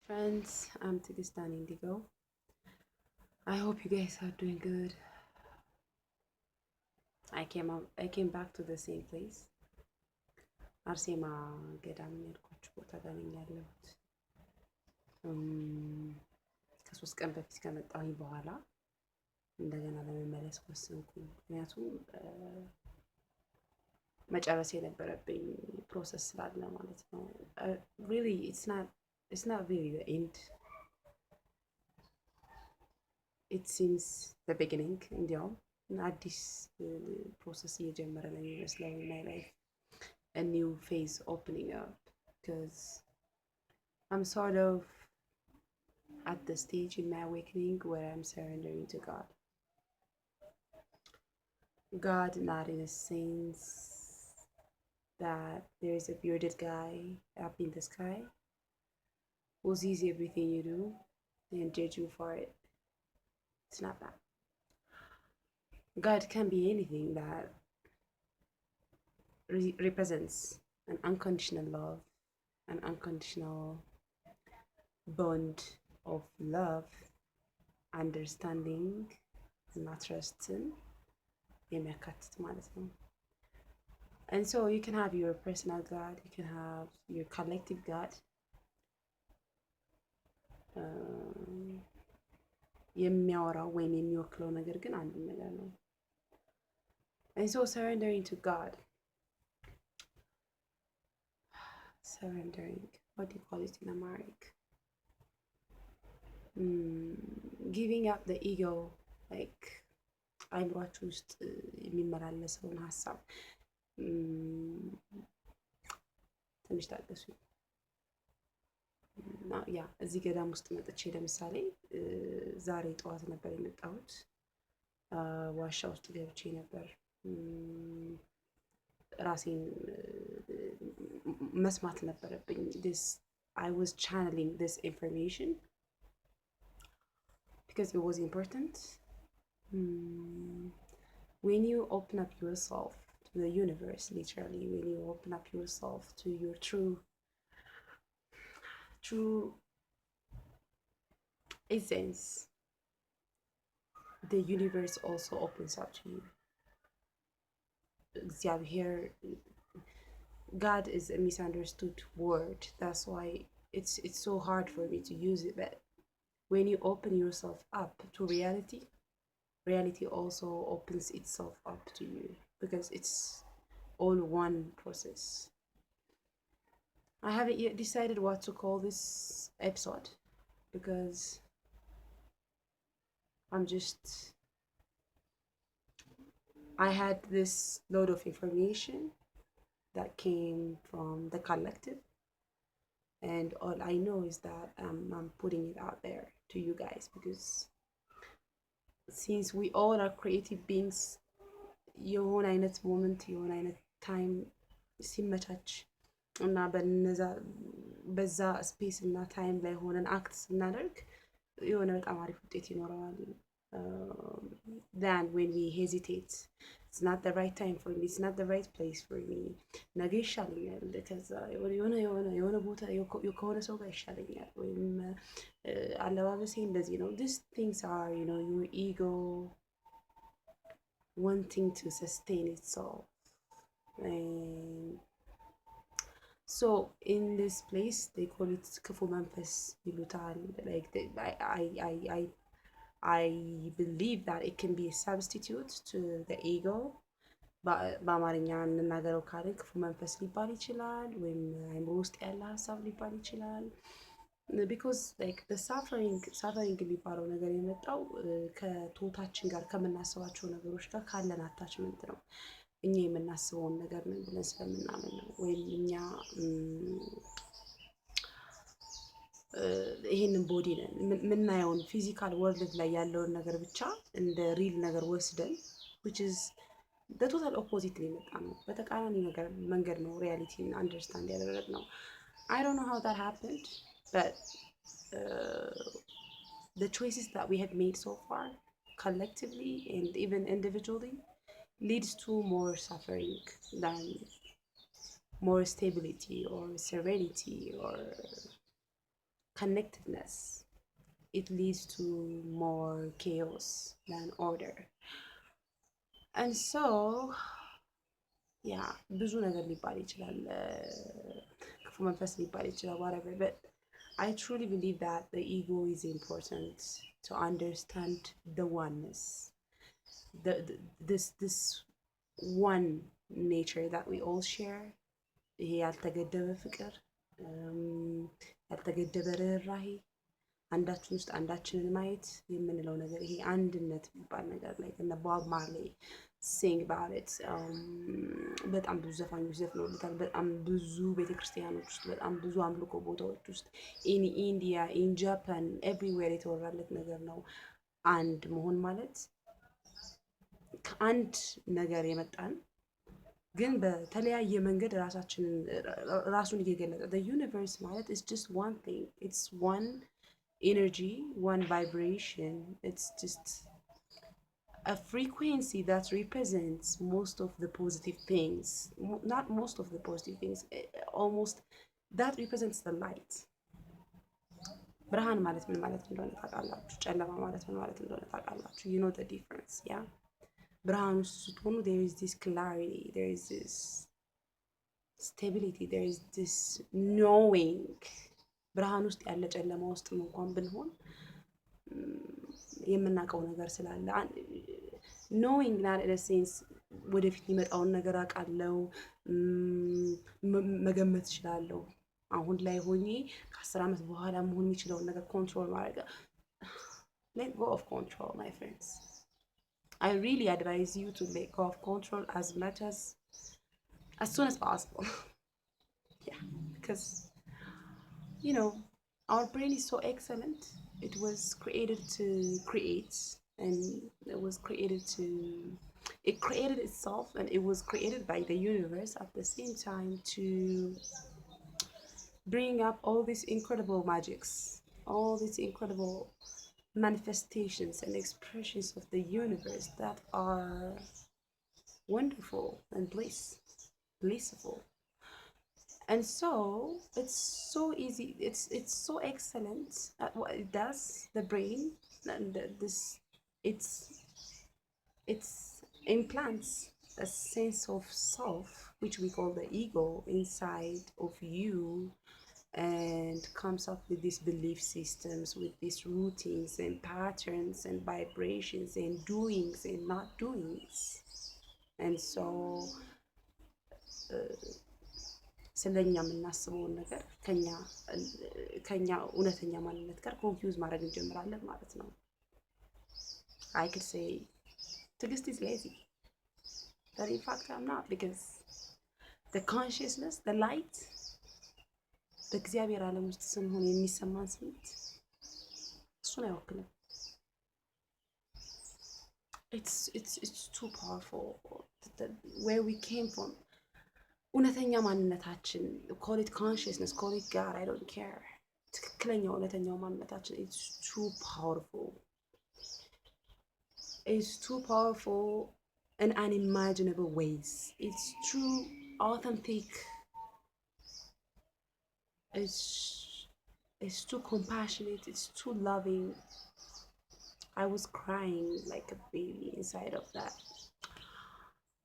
Friends, I'm Tigistan Indigo. I hope you guys are doing good. I came back to the same place. አርሴማ ገዳም ያልኳችሁ ቦታ ጋር ነኝ ያለሁት። ከሶስት ቀን በፊት ከመጣሁኝ በኋላ እንደገና ለመመለስ ወሰንኩኝ። ምክንያቱም መጨረስ የነበረብኝ ፕሮሰስ ስላለ ማለት ነው። really it's not really the end. It seems the beginning እንዲያውም አዲስ ፕሮሰስ እየጀመረ ነው የሚመስለው in my life. A new phase opening up because I'm sort of at the stage in my awakening where I'm surrendering to God. God, not in a sense that there is a bearded guy up in the sky who sees everything you do and judge you for it. It's not that. God can be anything that represents an unconditional love, an unconditional bond of love, understanding, and trusting. And so you can have your personal God, you can have your collective God. የሚያወራው ወይም የሚወክለው ነገር ግን አንድ ነገር ነው። And so surrendering to God. Surrendering. What do you call it in Amharic? Giving up the ego, like አይምሯችሁ ውስጥ የሚመላለሰውን ሀሳብ ትንሽ ታገሱ። ያ እዚህ ገዳም ውስጥ መጥቼ ለምሳሌ ዛሬ ጠዋት ነበር የመጣሁት። ዋሻ ውስጥ ገብቼ ነበር ራሴን መስማት ነበረብኝ። I was channeling this information because it was important. When you open up yourself to the universe, literally, when you open up yourself to your true essence, the universe also opens up to you. Here, God is a misunderstood word. That's why it's so hard for me to use it. But when you open yourself up to reality, reality also opens itself up to you because it's all one process. I haven't yet decided what to call this episode because I had this load of information that came from the collective, and all I know is that I'm putting it out there to you guys because since we all are creative beings, የሆነ አይነት ሞመንት የሆነ አይነት ታይም ሲመቻች እና በዛ ስፔስ እና ታይም ላይ ሆነን አክት ስናደርግ የሆነ በጣም አሪፍ ውጤት ይኖረዋል than when we hesitate. It's not the right time for me, it's not the right place for me. ነገ ይሻለኛል ከዛ የሆነ ቦታ ከሆነ ሰው ጋር ይሻለኛል ወይም አለባበሴ እንደዚህ ነው. These things are, your ego wanting to sustain itself. And so in this place they call it ክፉ መንፈስ ይሉታል. Like I believe that it can be a substitute to the ego. በአማርኛ እንናገረው ካልን ክፉ መንፈስ ሊባል ይችላል ወይም አይምሮ ውስጥ ያለ ሀሳብ ሊባል ይችላል. because like the suffering የሚባለው ነገር የመጣው ከቶታችን ጋር ከምናስባቸው ነገሮች ጋር ካለን አታችመንት ነው። እኛ የምናስበውን ነገር ነው ብለን ስለምናምን ነው። ወይም እኛ ይሄንን ቦዲ ነን የምናየውን ፊዚካል ወርልድ ላይ ያለውን ነገር ብቻ እንደ ሪል ነገር ወስደን which is the total opposite ላይ መጣ ነው። በተቃራኒ ነገር መንገድ ነው ሪያሊቲን አንደርስታንድ ያደረግነው። I don't know how that happened, but the choices that we have made so far collectively and even individually leads to more suffering than more stability or serenity or connectedness, it leads to more chaos than order. And so yeah, ብዙ ነገር ሊባል ይችላል፣ ክፉ መንፈስ ሊባል ይችላል, whatever, but I truly believe that the ego is important to understand the oneness, this one nature that we all share. ይሄ ያልተገደበ ፍቅር፣ ያልተገደበ ርህራሄ፣ አንዳችን ውስጥ አንዳችንን ማየት የምንለው ነገር፣ ይሄ አንድነት የሚባል ነገር ላይ እነ ቦብ ማርሌ ሲንግ ባለት በጣም ብዙ ዘፋኞች ዘፍነውለታል። በጣም ብዙ ቤተክርስቲያኖች ውስጥ፣ በጣም ብዙ አምልኮ ቦታዎች ውስጥ፣ ኢን ኢንዲያ፣ ኢን ጃፓን፣ ኤቭሪዌር የተወራለት ነገር ነው። አንድ መሆን ማለት ከአንድ ነገር የመጣን ግን በተለያየ መንገድ ራሱን እየገለጠ the universe ማለት is just one thing, it's one energy, one vibration, it's just a frequency that represents most of the positive things, not most of the positive things, almost that represents the light. ብርሃን ማለት ምን ማለት እንደሆነ ታውቃላችሁ? ጨለማ ማለት ምን ማለት እንደሆነ ታውቃላችሁ? You know the difference, yeah? ብርሃን ውስጥ ስትሆኑ there is this clarity, there is this stability, there is this knowing. ብርሃን ውስጥ ያለ ጨለማ ውስጥ እንኳን ብንሆን የምናውቀው ነገር ስላለ knowing that in a sense ወደፊት የሚመጣውን ነገር አውቃለሁ፣ መገመት እችላለሁ። አሁን ላይ ሆኜ ከ10 ዓመት በኋላ መሆን የሚችለውን ነገር ኮንትሮል ማድረግ። let go of control, my friends. I really advise you to let go of control as much as soon as possible. Yeah, because you know, our brain is so excellent. It was created to create, and it created itself, and it was created by the universe at the same time to bring up all these incredible magics, all these incredible manifestations and expressions of the universe that are wonderful and blissful. And so it's so easy, it's so excellent at what it does, the brain, and it's implants a sense of self, which we call the ego, inside of you, and comes up with these belief systems, with these routines and patterns and vibrations and doings and not doings. And so ስለኛ የምናስበውን ነገር ከኛ እውነተኛ ማንነት ጋር ኮንፊውዝ ማድረግ እንጀምራለን ማለት ነው። I could say ትዕግስት is lazy, but in fact I'm not, because the consciousness, the light, በእግዚአብሔር ዓለም ውስጥ ስንሆን የሚሰማን ስሜት እሱን አይወክልም። It's too powerful, where we came from. እውነተኛ ማንነታችን, call it consciousness, call it God, I don't care. ትክክለኛው እውነተኛው ማንነታችን, it's too powerful. It's too powerful in unimaginable ways. It's too authentic. It's too compassionate. It's too loving. I was crying like a baby inside of that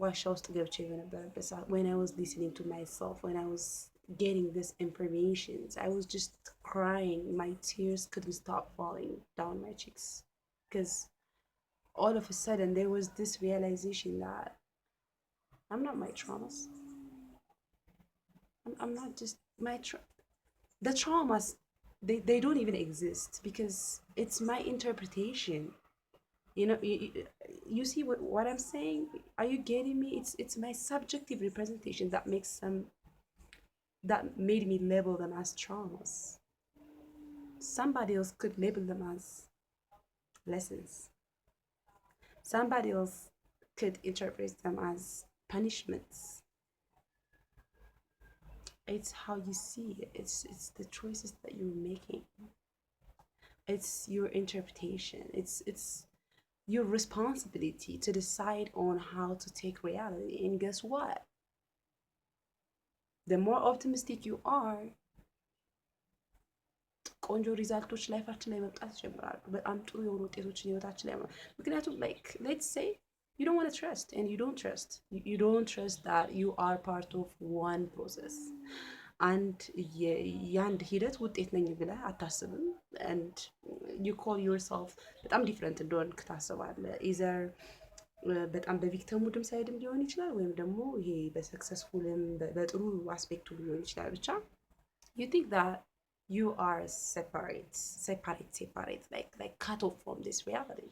ዋሻ ውስጥ ገብቼ በነበረበት ሰዓት, when I was listening to myself, when I was getting this information, I was just crying. My tears couldn't stop falling down my cheeks, because all of a sudden there was this realization that I'm not my traumas. I'm not just my the traumas, they don't even exist, because it's my interpretation. You know, you see what I'm saying? Are you getting me? It's my subjective representation that made me label them as traumas. Somebody else could label them as lessons. Somebody else could interpret them as punishments. It's how you see it. It's the choices that you're making. It's your interpretation. It's your responsibility to decide on how to take reality. And guess what? The more optimistic you are, ቆንጆ ሪዛልቶች ላይፋችን ላይ መምጣት ይጀምራሉ። በጣም ጥሩ የሆኑ ውጤቶችን ህይወታችን ላይ ምክንያቱም ላይክ ሌትስ ሴይ you don't want to trust and you don't trust that you are part of one process and የአንድ ሂደት ውጤት ነኝ ብለህ አታስብም and you call yourself በጣም ዲፍረንት እንደሆንክ ታስባለህ either በጣም በቪክተም ሙድም ሳይድም ሊሆን ይችላል ወይም ደግሞ ይሄ በሰክሰስፉልም በጥሩ አስፔክቱ ሊሆን ይችላል ብቻ you think that you are separate like cut off from this reality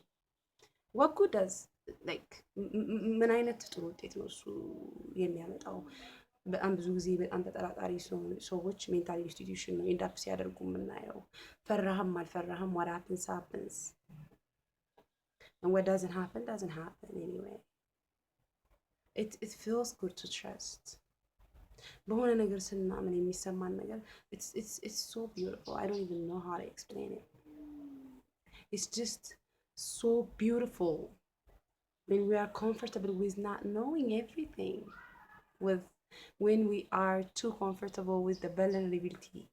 what good does like ምን አይነት ጥሩ ውጤት ነው እሱ የሚያመጣው በጣም ብዙ ጊዜ በጣም ተጠራጣሪ ሰዎች ሜንታል ኢንስቲትዩሽን ነው ኢንዳፕ ሲያደርጉ የምናየው ፈራህም አልፈራህም what happens and what doesn't happen anyway it feels good to trust በሆነ ነገር ስናምን የሚሰማን ነገር it's so beautiful I don't even know how to explain it it's just so beautiful when we are comfortable with not knowing everything with when we are too comfortable with the vulnerability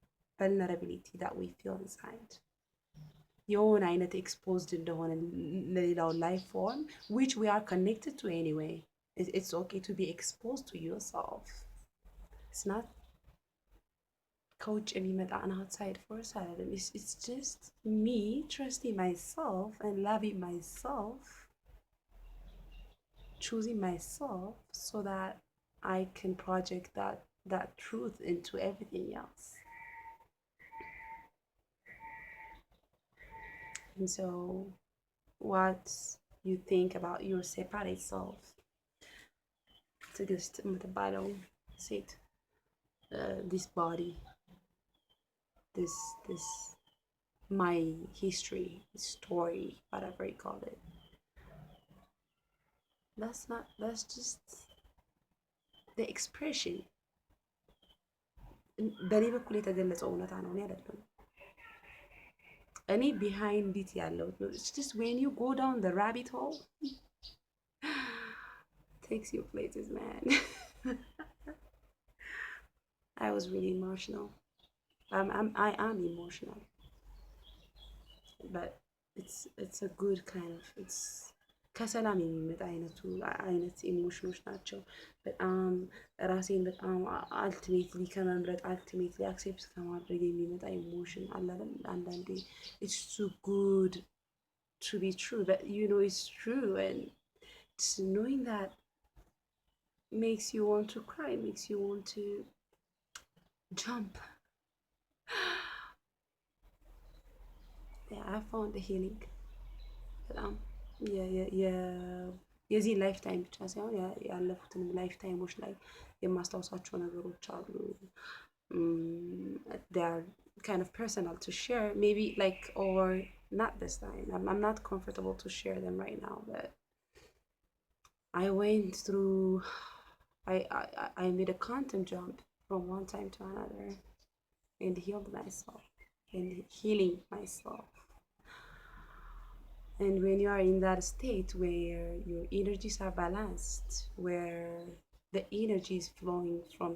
that we feel inside የሆነ አይነት exposed እንደሆነ ለሌላው life form which we are connected to anyway it's okay to be exposed to yourself it's not coach የሚመጣ an outside force አይደለም it's just me trusting myself and loving myself choosing myself so that I can project that truth into everything else and so what you think about your separate self ትዕግስት የምትባለው ሴት this body this my history story whatever you call it that's just the expression በእኔ በኩል የተገለጸው እውነታ ነው እኔ አይደለም እኔ behind it ያለው it's just when you go down the rabbit hole takes you places man I was really emotional I am emotional but it's a good kind of it's ከሰላም የሚመጣ አይነት ኢሞሽኖች ናቸው በጣም ራሴን በጣም አልቲሜትሊ ከመምረጥ አልቲሜትሊ አክሴፕት ከማድረግ የሚመጣ ኢሞሽን አለ አይደል አንዳንዴ it's too good to be true but you know it's true and just knowing that makes you want to cry makes you want to jump yeah I found the healing የዚህ ላይፍ ታይም ብቻ ሳይሆን ያለፉትንም ላይፍ ታይሞች ላይ የማስታውሳቸው ነገሮች አሉ they are kind of personal to share maybe like or not this time I'm not comfortable to share them right now but I went through I made a quantum jump from one time to another and healed myself and healing myself and when you are in that state where your energies are balanced where the energy is flowing from